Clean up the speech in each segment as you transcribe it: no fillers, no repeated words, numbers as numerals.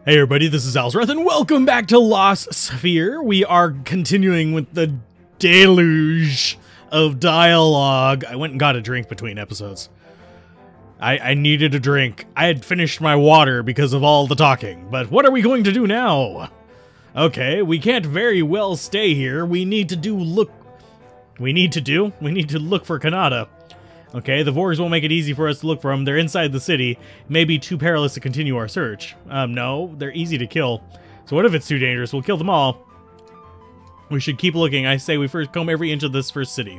Hey everybody, this is Alzorath, and welcome back to Lost Sphear. We are continuing with the deluge of dialogue. I went and got a drink between episodes. I needed a drink. I had finished my water because of all the talking, but what are we going to do now? Okay, we can't very well stay here. We need to look for Kanata. Okay, the Vorgs won't make it easy for us to look for them. They're inside the city. It may be too perilous to continue our search. No, they're easy to kill. So what if it's too dangerous? We'll kill them all. We should keep looking. I say we first comb every inch of this first city.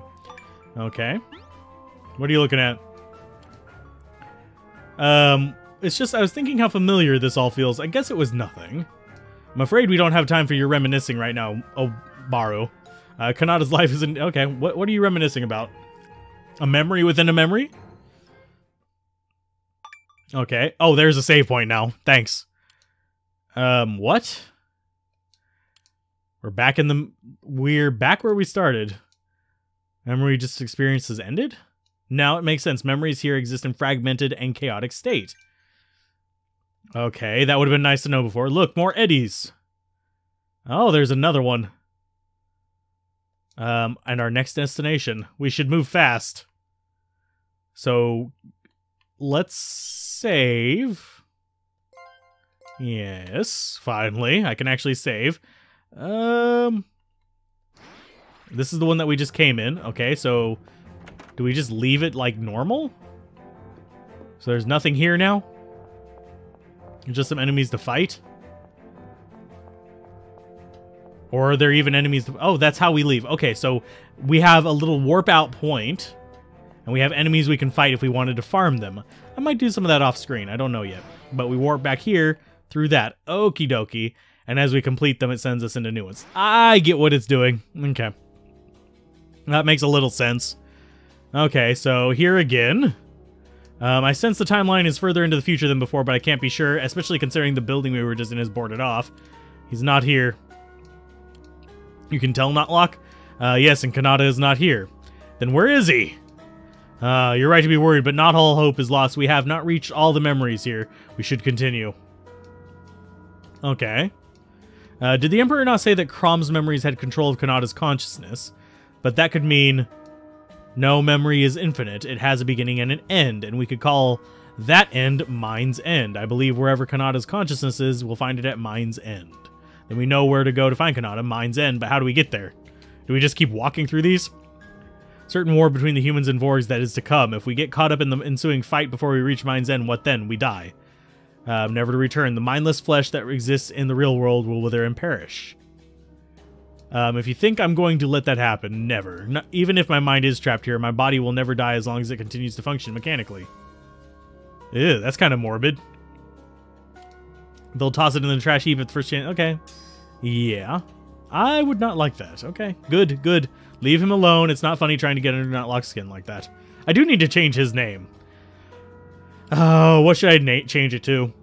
Okay. What are you looking at? It's just, I was thinking how familiar this all feels. I guess it was nothing. I'm afraid we don't have time for your reminiscing right now, Obaru. Kanata's life isn't... Okay, what are you reminiscing about? A memory within a memory? Okay. Oh, there's a save point now. Thanks. What? We're back where we started. Memory just experience has ended? Now it makes sense. Memories here exist in fragmented and chaotic state. Okay, that would have been nice to know before. Look, more eddies. Oh, there's another one. And our next destination. We should move fast. So, let's save. Yes, finally. I can actually save. This is the one that we just came in. Okay, so do we just leave it like normal? So there's nothing here now? Just some enemies to fight? Or are there even enemies? Oh, that's how we leave. Okay, so we have a little warp out point, and we have enemies we can fight if we wanted to farm them. I might do some of that off screen. I don't know yet. But we warp back here through that. Okie dokie. And as we complete them, it sends us into new ones. I get what it's doing. Okay. That makes a little sense. Okay, so here again. I sense the timeline is further into the future than before, but I can't be sure, especially considering the building we were just in is boarded off. He's not here. You can tell, Notlock? Yes, and Kanata is not here. Then where is he? You're right to be worried, but not all hope is lost. We have not reached all the memories here. We should continue. Okay. Did the Emperor not say that Crom's memories had control of Kanata's consciousness? But that could mean no memory is infinite. It has a beginning and an end, and we could call that end Mind's End. I believe wherever Kanata's consciousness is, we'll find it at Mind's End. Then we know where to go to find Kanata, Mind's End, but how do we get there? Do we just keep walking through these? Certain war between the humans and Vorgs that is to come. If we get caught up in the ensuing fight before we reach Mind's End, what then? We die. Never to return. The mindless flesh that exists in the real world will wither and perish. If you think I'm going to let that happen, never. Even if my mind is trapped here, my body will never die as long as it continues to function mechanically. Ew, that's kind of morbid. They'll toss it in the trash heap at the first chance. Okay. Yeah. I would not like that. Okay. Good, good. Leave him alone. It's not funny trying to get under Notlock's skin like that. I do need to change his name. Oh, what should I change it to?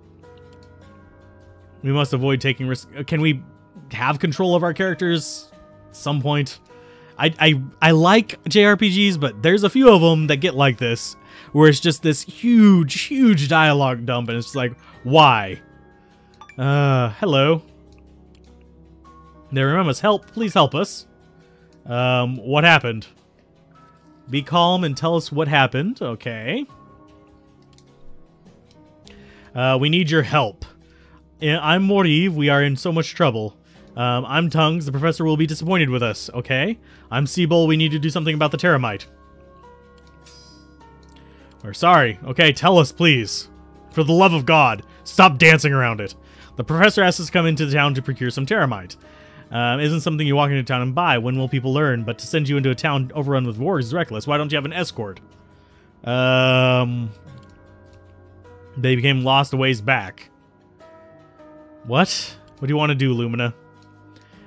We must avoid taking risks. Can we have control of our characters at some point? I like jRPGs, but there's a few of them that get like this, where it's just this huge dialogue dump, and it's just like, why? Hello. There, remember us. Help. Please help us. What happened? Be calm and tell us what happened. Okay. We need your help. I'm Moriv. We are in so much trouble. I'm Tongues. The professor will be disappointed with us. Okay. I'm Seabull. We need to do something about the Terramite. We're sorry. Okay, tell us, please. For the love of God, stop dancing around it. The professor asked us to come into the town to procure some Terramite. Isn't something you walk into town and buy. When will people learn? But to send you into a town overrun with Vorgs is reckless. Why don't you have an escort? They became lost a ways back. What? What do you want to do, Lumina?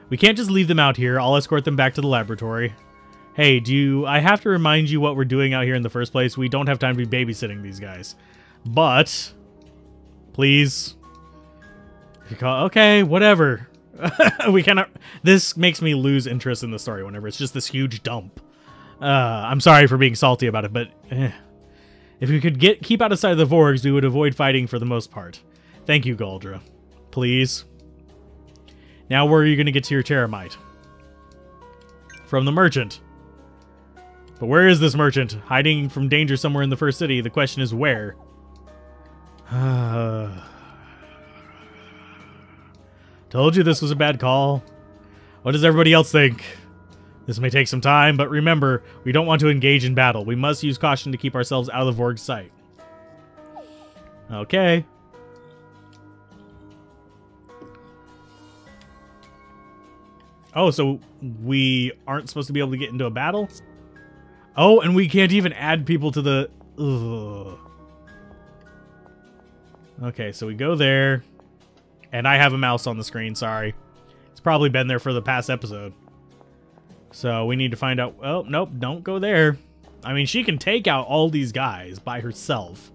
We can't just leave them out here. I'll escort them back to the laboratory. Hey, I have to remind you what we're doing out here in the first place? We don't have time to be babysitting these guys. But, please. Okay, whatever. We cannot. This makes me lose interest in the story whenever it's just this huge dump. I'm sorry for being salty about it, but if we could keep out of sight of the Vorgs, we would avoid fighting for the most part. Thank you, Galdra. Please. Now where are you going to get to your Terramite? From the merchant. But where is this merchant? Hiding from danger somewhere in the first city. The question is where? Told you this was a bad call. What does everybody else think? This may take some time, but remember, we don't want to engage in battle. We must use caution to keep ourselves out of Vorg's sight. Okay. Oh, so we aren't supposed to be able to get into a battle? Oh, and we can't even add people to the... Ugh. Okay, so we go there. And I have a mouse on the screen, sorry. It's probably been there for the past episode. So we need to find out... Oh, nope, don't go there. I mean, she can take out all these guys by herself.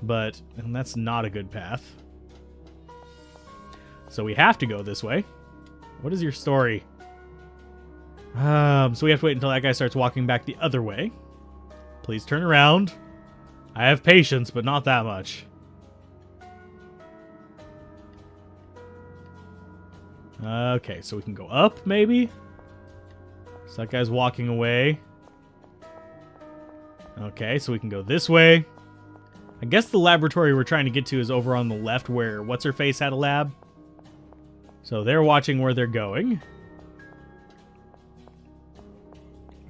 But that's not a good path. So we have to go this way. What is your story? So we have to wait until that guy starts walking back the other way. Please turn around. I have patience, but not that much. Okay, so we can go up, maybe? So that guy's walking away. Okay, so we can go this way. I guess the laboratory we're trying to get to is over on the left where What's-Her-Face had a lab. So they're watching where they're going.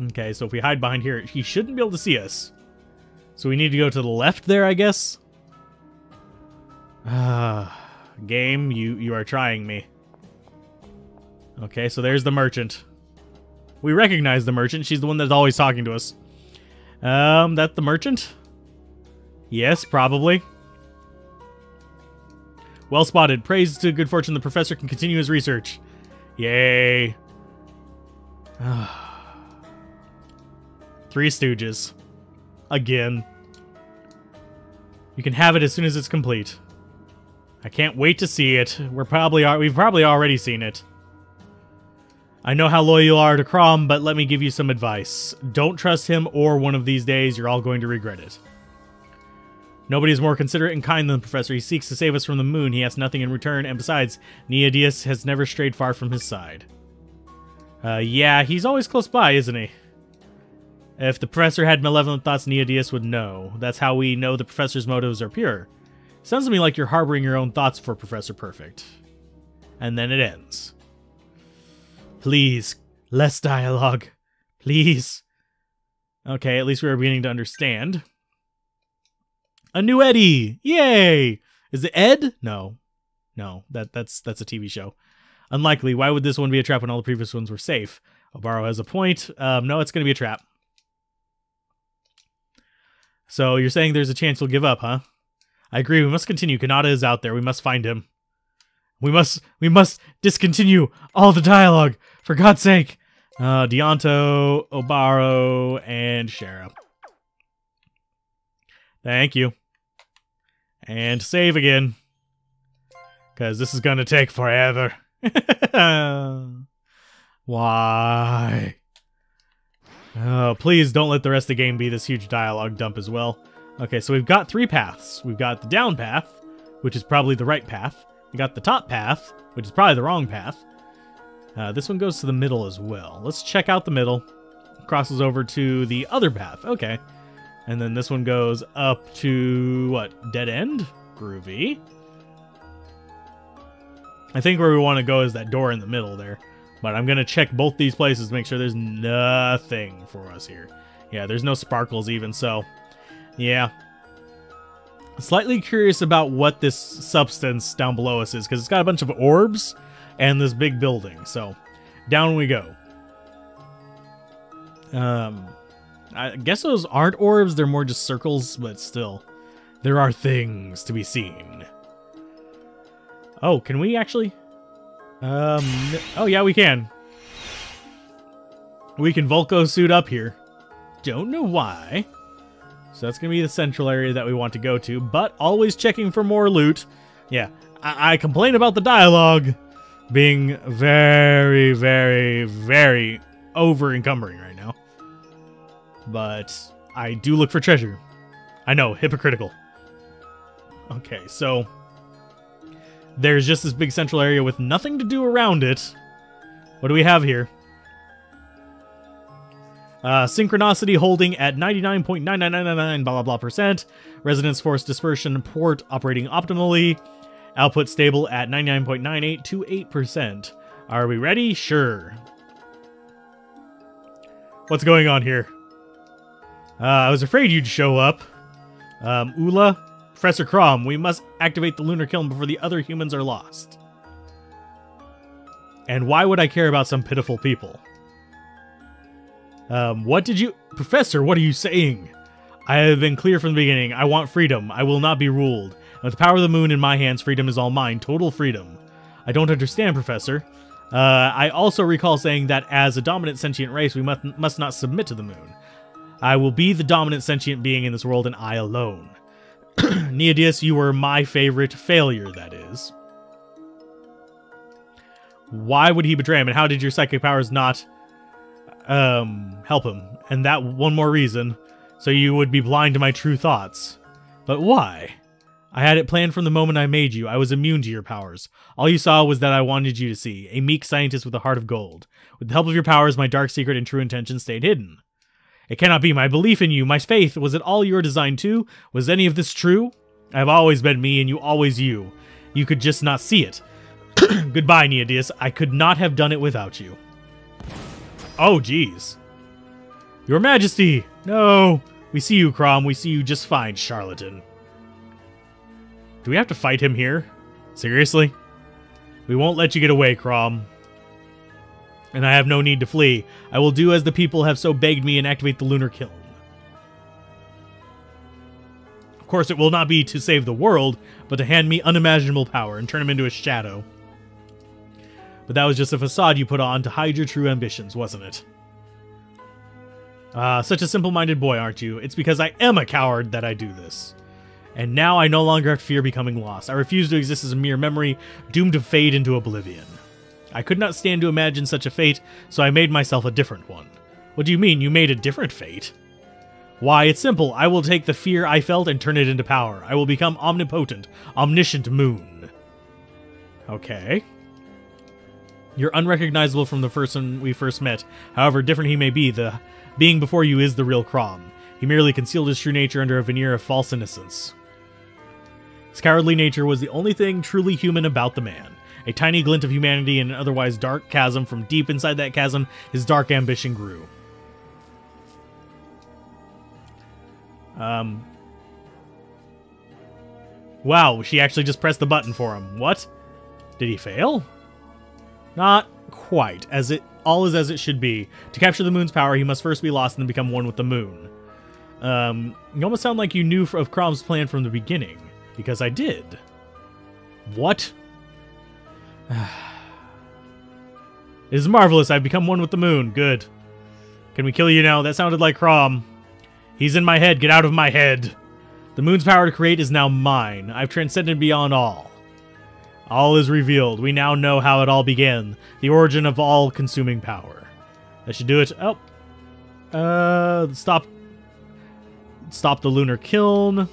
Okay, so if we hide behind here, he shouldn't be able to see us. So we need to go to the left there, I guess. Game, you are trying me. Okay, so there's the merchant. We recognize the merchant. She's the one that's always talking to us. That the merchant? Yes, probably. Well spotted. Praise to good fortune, the professor can continue his research. Yay. Three Stooges. Again. You can have it as soon as it's complete. I can't wait to see it. We've probably already seen it. I know how loyal you are to Crom, but let me give you some advice. Don't trust him, or one of these days you're all going to regret it. Nobody is more considerate and kind than the Professor. He seeks to save us from the moon. He asks nothing in return, and besides, Neodius has never strayed far from his side. Yeah, he's always close by, isn't he? If the Professor had malevolent thoughts, Neodius would know. That's how we know the Professor's motives are pure. Sounds to me like you're harboring your own thoughts for Professor Perfect. And then it ends. Please, less dialogue. Please. Okay, at least we are beginning to understand. A new Eddie! Yay! Is it Ed? No. No, that's a TV show. Unlikely. Why would this one be a trap when all the previous ones were safe? Obaro has a point. No, it's going to be a trap. So you're saying there's a chance he'll give up, huh? I agree. We must continue. Kanata is out there. We must find him. We must discontinue all the dialogue. For God's sake. Deonto, Obaro, and Shara. Thank you. And save again. Because this is going to take forever. Why? Oh, please don't let the rest of the game be this huge dialogue dump as well. Okay, so we've got three paths. We've got the down path, which is probably the right path. We got the top path, which is probably the wrong path. This one goes to the middle as well. Let's check out the middle. Crosses over to the other path. Okay. And then this one goes up to, what, dead end? Groovy. I think where we want to go is that door in the middle there. But I'm going to check both these places to make sure there's nothing for us here. Yeah, there's no sparkles even, so... Yeah. Slightly curious about what this substance down below us is, because it's got a bunch of orbs and this big building. So, down we go. I guess those aren't orbs, they're more just circles, but still. There are things to be seen. Oh, can we actually... oh yeah, we can. We can Volko suit up here. Don't know why. So that's going to be the central area that we want to go to, but always checking for more loot. Yeah, I complain about the dialogue being very, very, very over-encumbering right now. But I do look for treasure. I know, hypocritical. Okay, so There's just this big central area with nothing to do around it. What do we have here? Synchronicity holding at 99.99999 blah blah blah percent. Resonance force dispersion port operating optimally. Output stable at 99.9828%. Are we ready? Sure. What's going on here? I was afraid you'd show up. Ula, Professor Crom, we must activate the lunar kiln before the other humans are lost. And why would I care about some pitiful people? What did you... Professor, what are you saying? I have been clear from the beginning. I want freedom. I will not be ruled. With the power of the moon in my hands, freedom is all mine. Total freedom. I don't understand, Professor. I also recall saying that as a dominant sentient race, we must not submit to the moon. I will be the dominant sentient being in this world, and I alone. Neodeus, you were my favorite failure, that is. Why would he betray him, and how did your psychic powers not help him? And that one more reason, so you would be blind to my true thoughts. But why? I had it planned from the moment I made you. I was immune to your powers. All you saw was that I wanted you to see, a meek scientist with a heart of gold. With the help of your powers, my dark secret and true intentions stayed hidden. It cannot be. My belief in you, my faith, was it all your design too? Was any of this true? I have always been me, and you always you. You could just not see it. Goodbye, Neodeus. I could not have done it without you. Oh, jeez. Your Majesty! No! We see you, Crom. We see you just fine, charlatan. Do we have to fight him here? Seriously? We won't let you get away, Crom. And I have no need to flee. I will do as the people have so begged me and activate the lunar kiln. Of course, it will not be to save the world, but to hand me unimaginable power and turn him into a shadow. But that was just a facade you put on to hide your true ambitions, wasn't it? Such a simple-minded boy, aren't you? It's because I am a coward that I do this. And now I no longer have to fear becoming lost. I refuse to exist as a mere memory, doomed to fade into oblivion. I could not stand to imagine such a fate, so I made myself a different one. What do you mean, you made a different fate? Why, it's simple. I will take the fear I felt and turn it into power. I will become omnipotent, omniscient moon. Okay. You're unrecognizable from the person we first met. However different he may be, the being before you is the real Crom. He merely concealed his true nature under a veneer of false innocence. His cowardly nature was the only thing truly human about the man. A tiny glint of humanity in an otherwise dark chasm. From deep inside that chasm, his dark ambition grew. Wow, she actually just pressed the button for him. What? Did he fail? Not quite. All is as it should be. To capture the moon's power, he must first be lost and then become one with the moon. You almost sound like you knew of Crom's plan from the beginning. Because I did. What? It is marvelous. I've become one with the moon. Good. Can we kill you now? That sounded like Crom. He's in my head. Get out of my head. The moon's power to create is now mine. I've transcended beyond all. All is revealed. We now know how it all began. The origin of all consuming power. That should do it. Oh. Stop the lunar kiln.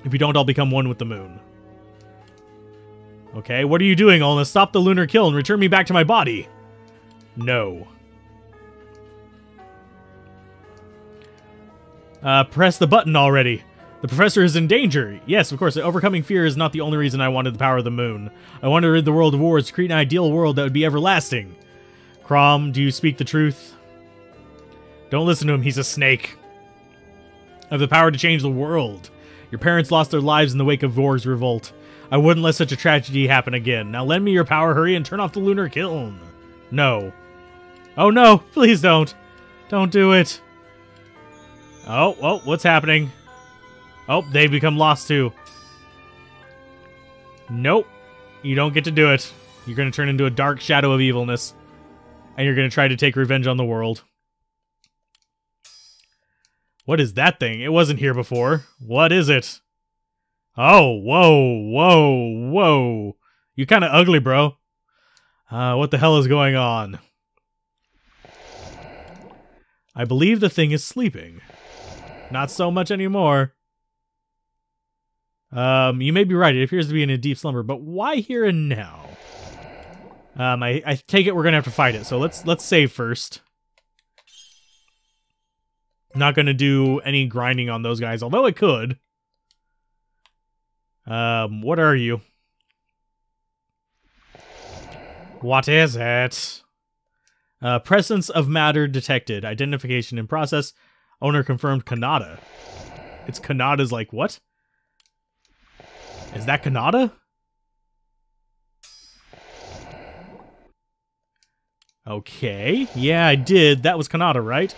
If you don't, I'll become one with the moon. Okay, what are you doing, Olna? Stop the lunar kiln. Return me back to my body. No. Press the button already. The professor is in danger. Yes, of course, overcoming fear is not the only reason I wanted the power of the moon. I wanted to rid the world of wars to create an ideal world that would be everlasting. Crom, do you speak the truth? Don't listen to him, he's a snake. I have the power to change the world. Your parents lost their lives in the wake of Vor's revolt. I wouldn't let such a tragedy happen again. Now lend me your power, hurry, and turn off the lunar kiln. No. Oh no, please don't. Don't do it. Oh, what's happening? Oh, they've become lost too. Nope. You don't get to do it. You're going to turn into a dark shadow of evilness. And you're going to try to take revenge on the world. What is that thing? It wasn't here before. What is it? Oh, whoa. You kind of ugly, bro. What the hell is going on? I believe the thing is sleeping. Not so much anymore. You may be right. It appears to be in a deep slumber, but why here and now? I take it we're gonna have to fight it. So let's save first. Not gonna do any grinding on those guys, although it could. What are you? What is it? Presence of matter detected. Identification in process. Owner confirmed. Kanata. It's Kanata's like, what? Is that Kanata? Okay. Yeah, I did. That was Kanata, right?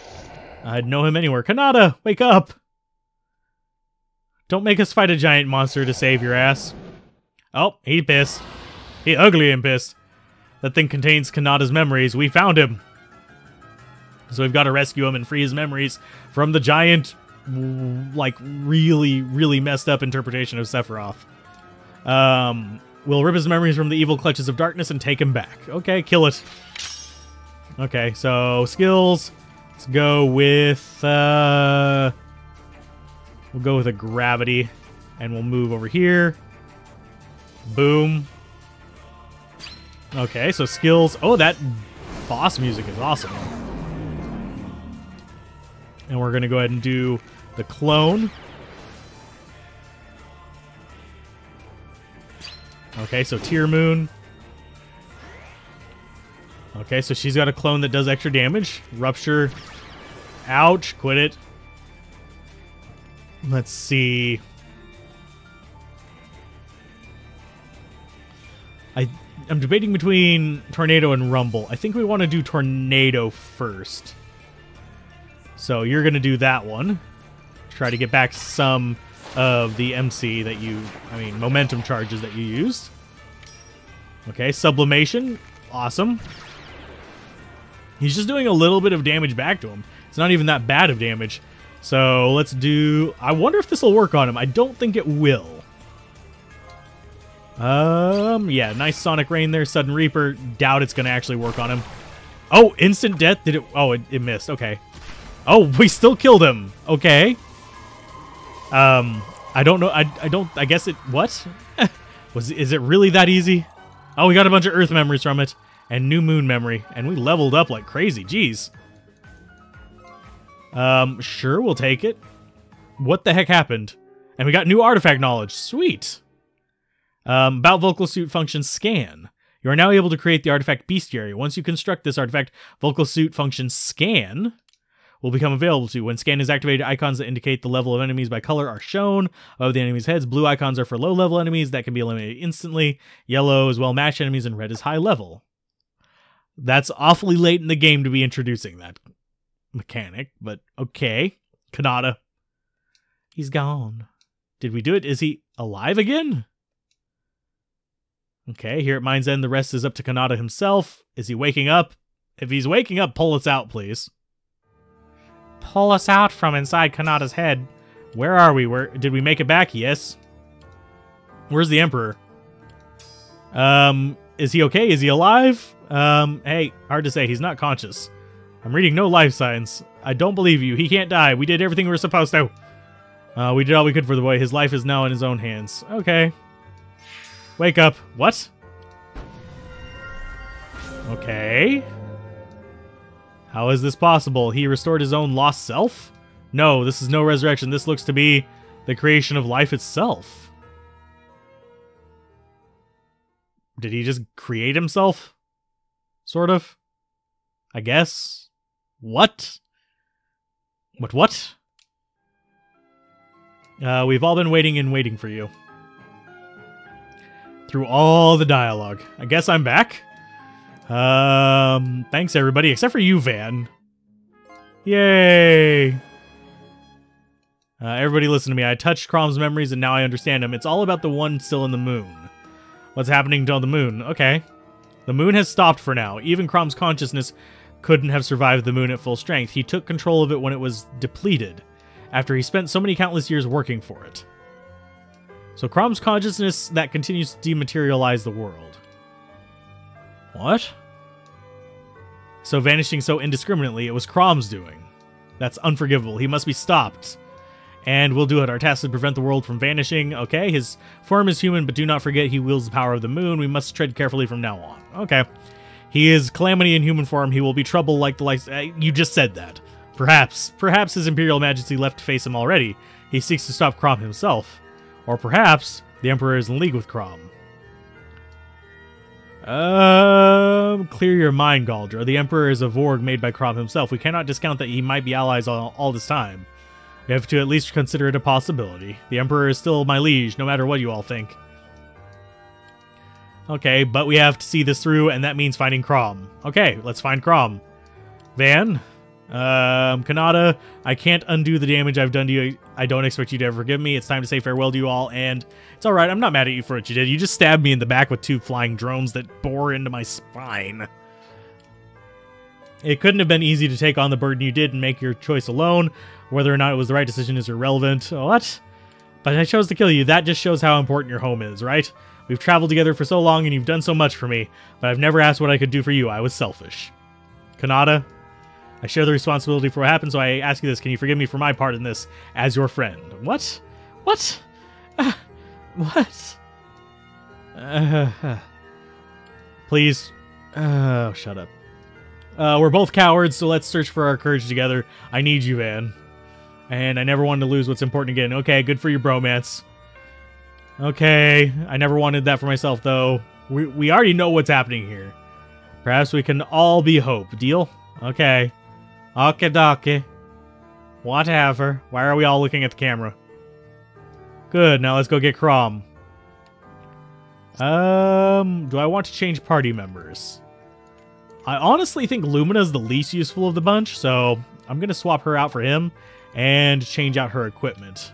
I'd know him anywhere. Kanata, wake up! Don't make us fight a giant monster to save your ass. Oh, he pissed. He ugly and pissed. That thing contains Kanata's memories. We found him. So we've got to rescue him and free his memories from the giant, like, really, really messed up interpretation of Sephiroth. We'll rip his memories from the evil clutches of darkness and take him back. Okay, kill it. Okay, so skills. Let's go with, we'll go with a gravity, and we'll move over here. Boom. Okay, so skills. Oh, that boss music is awesome. And we're going to go ahead and do the clone. Okay, so Tear Moon. Okay, so she's got a clone that does extra damage. Rupture. Ouch, quit it. Let's see. I'm debating between Tornado and Rumble. I think we want to do Tornado first. So you're going to do that one. Try to get back some of the MC that momentum charges that you used. Okay, Sublimation. Awesome. He's just doing a little bit of damage back to him. It's not even that bad of damage. So let's do... I wonder if this will work on him. I don't think it will. Yeah, nice Sonic Rain there. Sudden Reaper. Doubt it's going to actually work on him. Oh, instant death? Did it... Oh, it missed. Okay. Oh, we still killed him. Okay. I don't know. I guess it... What? Is it really that easy? Oh, we got a bunch of Earth memories from it. And New Moon memory. And we leveled up like crazy. Jeez. Sure, we'll take it. What the heck happened? And we got new artifact knowledge. Sweet. About vocal suit function scan. You are now able to create the artifact bestiary. Once you construct this artifact, vocal suit function scan will become available to you. When scan is activated, icons that indicate the level of enemies by color are shown above the enemies' heads. Blue icons are for low-level enemies that can be eliminated instantly. Yellow is well-matched enemies, and red is high-level. That's awfully late in the game to be introducing that mechanic, but okay. Kanata. He's gone. Did we do it? Is he alive again? Okay, here at Mind's End, the rest is up to Kanata himself. Is he waking up? If he's waking up, pull us out, please. Pull us out from inside Kanata's head. Where are we? Did we make it back? Yes. Where's the Emperor? Is he okay? Is he alive? Hey, hard to say. He's not conscious. I'm reading no life signs. I don't believe you. He can't die. We did everything we were supposed to. We did all we could for the boy. His life is now in his own hands. Okay. Wake up. What? Okay. How is this possible? He restored his own lost self? No, this is no resurrection. This looks to be the creation of life itself. Did he just create himself? Sort of? I guess. What? What? We've all been waiting and waiting for you. Through all the dialogue. I guess I'm back? Thanks everybody, except for you, Van. Yay! Everybody listen to me. I touched Crom's memories and now I understand him. It's all about the one still in the moon. What's happening to the moon? Okay. The moon has stopped for now. Even Crom's consciousness couldn't have survived the moon at full strength. He took control of it when it was depleted, after he spent so many countless years working for it. So Crom's consciousness that continues to dematerialize the world. What? So vanishing so indiscriminately, it was Crom's doing. That's unforgivable. He must be stopped. And we'll do it. Our task is to prevent the world from vanishing. Okay, his form is human, but do not forget he wields the power of the moon. We must tread carefully from now on. Okay. He is Calamity in human form. He will be trouble like the likes... you just said that. Perhaps his Imperial Majesty left to face him already. He seeks to stop Crom himself. Or perhaps the Emperor is in league with Crom. Clear your mind, Galdra. The Emperor is a Vorg made by Crom himself. We cannot discount that he might be allies all this time. We have to at least consider it a possibility. The Emperor is still my liege, no matter what you all think. Okay, but we have to see this through, and that means finding Crom. Okay, let's find Crom. Van, Kanata, I can't undo the damage I've done to you. I don't expect you to ever forgive me. It's time to say farewell to you all, and it's alright. I'm not mad at you for what you did. You just stabbed me in the back with 2 flying drones that bore into my spine. It couldn't have been easy to take on the burden you did and make your choice alone. Whether or not it was the right decision is irrelevant. What? But I chose to kill you. That just shows how important your home is, right? We've traveled together for so long and you've done so much for me, but I've never asked what I could do for you. I was selfish. Kanata, I share the responsibility for what happened, so I ask you this. Can you forgive me for my part in this as your friend? What? What? What? Please. Oh, shut up. We're both cowards, so let's search for our courage together. I need you, Van. And I never wanted to lose what's important again. Okay, good for your bromance. Okay, I never wanted that for myself, though. We already know what's happening here. Perhaps we can all be hope. Deal? Okay. Okie-dokie. Whatever. Why are we all looking at the camera? Good, now let's go get Crom. Do I want to change party members? I honestly think Lumina's the least useful of the bunch, so I'm going to swap her out for him and change out her equipment.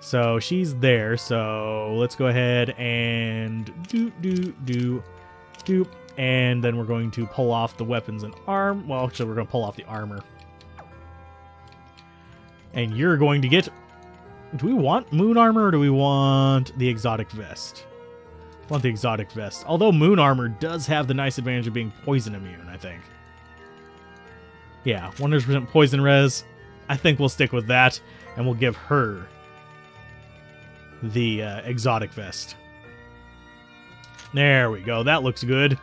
So she's there, so let's go ahead and doop. And then we're going to pull off the weapons and arm. Well, actually, we're going to pull off the armor. And you're going to get... Do we want moon armor or do we want the exotic vest? I want the exotic vest. Although moon armor does have the nice advantage of being poison immune, I think. Yeah, 100% poison res. I think we'll stick with that, and we'll give her the exotic vest. There we go. That looks good.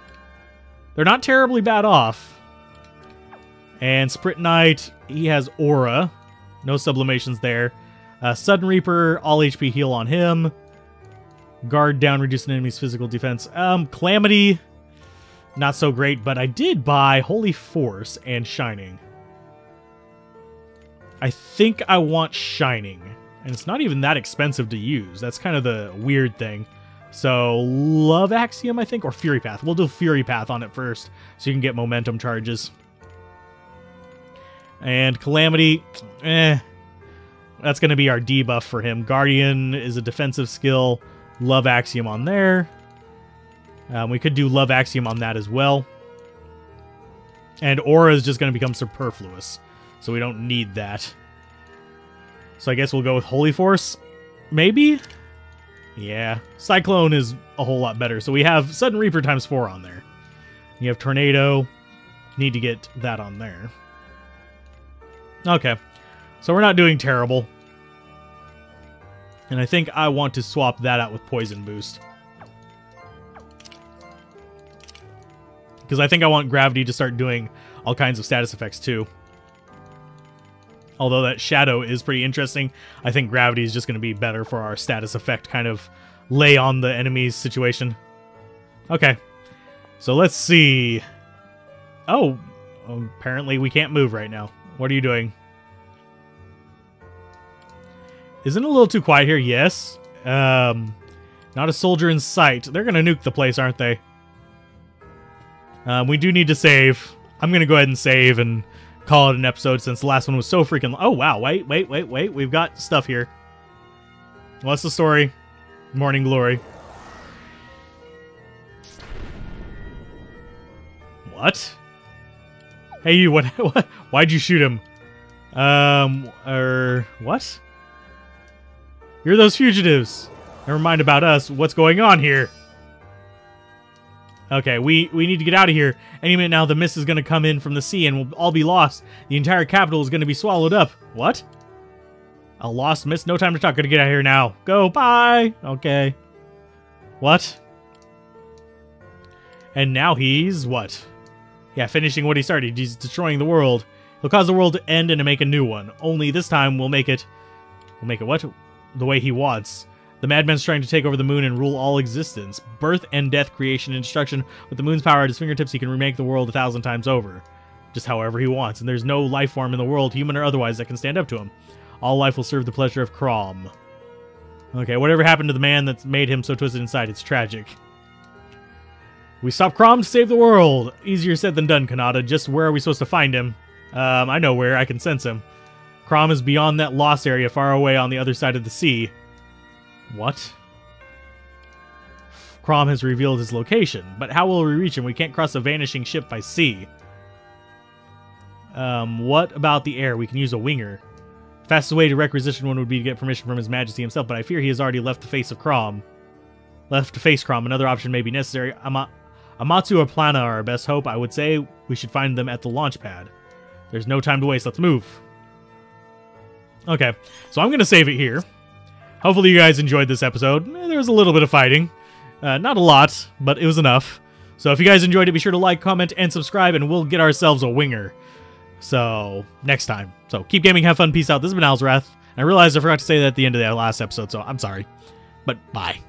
They're not terribly bad off. And Sprint Knight, he has Aura. No sublimations there. Sudden Reaper, all HP heal on him. Guard down, reduce an enemy's physical defense. Calamity, not so great, but I did buy Holy Force and Shining. I think I want Shining. And it's not even that expensive to use. That's kind of the weird thing. So, Love Axiom, I think, or Fury Path. We'll do Fury Path on it first, so you can get momentum charges. And Calamity, that's going to be our debuff for him. Guardian is a defensive skill. Love Axiom on there. We could do Love Axiom on that as well. And Aura is just going to become superfluous, so we don't need that. So I guess we'll go with Holy Force, maybe? Yeah, Cyclone is a whole lot better. So we have Sudden Reaper times 4 on there. You have Tornado. Need to get that on there. Okay, so we're not doing terrible. And I think I want to swap that out with Poison Boost. Because I think I want Gravity to start doing all kinds of status effects too. Although that Shadow is pretty interesting, I think Gravity is just going to be better for our status effect kind of lay on the enemy's situation. Okay, so let's see. Oh, apparently we can't move right now. What are you doing? Isn't it a little too quiet here? Yes. Not a soldier in sight. They're going to nuke the place, aren't they? We do need to save. I'm going to go ahead and save and call it an episode since the last one was so freaking... Oh, wow. Wait. We've got stuff here. What's the story? Morning Glory. What? Hey, you, what? Why'd you shoot him? What? You're those fugitives. Never mind about us. What's going on here? Okay, we need to get out of here. Any minute now, the mist is going to come in from the sea and we'll all be lost. The entire capital is going to be swallowed up. What? A lost mist? No time to talk. Gotta get out of here now. Go, bye! Okay. What? And now he's what? Yeah, finishing what he started. He's destroying the world. He'll cause the world to end and to make a new one. Only this time we'll make it... We'll make it what? The way he wants. The madman's trying to take over the moon and rule all existence. Birth and death, creation and destruction. With the moon's power at his fingertips, he can remake the world 1,000 times over. Just however he wants. And there's no life form in the world, human or otherwise, that can stand up to him. All life will serve the pleasure of Crom. Okay, whatever happened to the man that's made him so twisted inside, it's tragic. We stop Crom to save the world! Easier said than done, Kanata. Just where are we supposed to find him? I know where. I can sense him. Crom is beyond that lost area, far away on the other side of the sea. What? Crom has revealed his location, but how will we reach him? We can't cross a vanishing ship by sea. What about the air? We can use a winger. Fastest way to requisition one would be to get permission from His Majesty himself, but I fear he has already left the face of Crom. Left to face Crom. Another option may be necessary. Amatsu or Plana are our best hope. I would say we should find them at the launch pad. There's no time to waste. Let's move. Okay, so I'm going to save it here. Hopefully you guys enjoyed this episode. There was a little bit of fighting. Not a lot, but it was enough. So if you guys enjoyed it, be sure to like, comment, and subscribe, and we'll get ourselves a winger. So, next time. So, keep gaming, have fun, peace out. This has been Alzorath. I realized I forgot to say that at the end of that last episode, so I'm sorry. But, bye.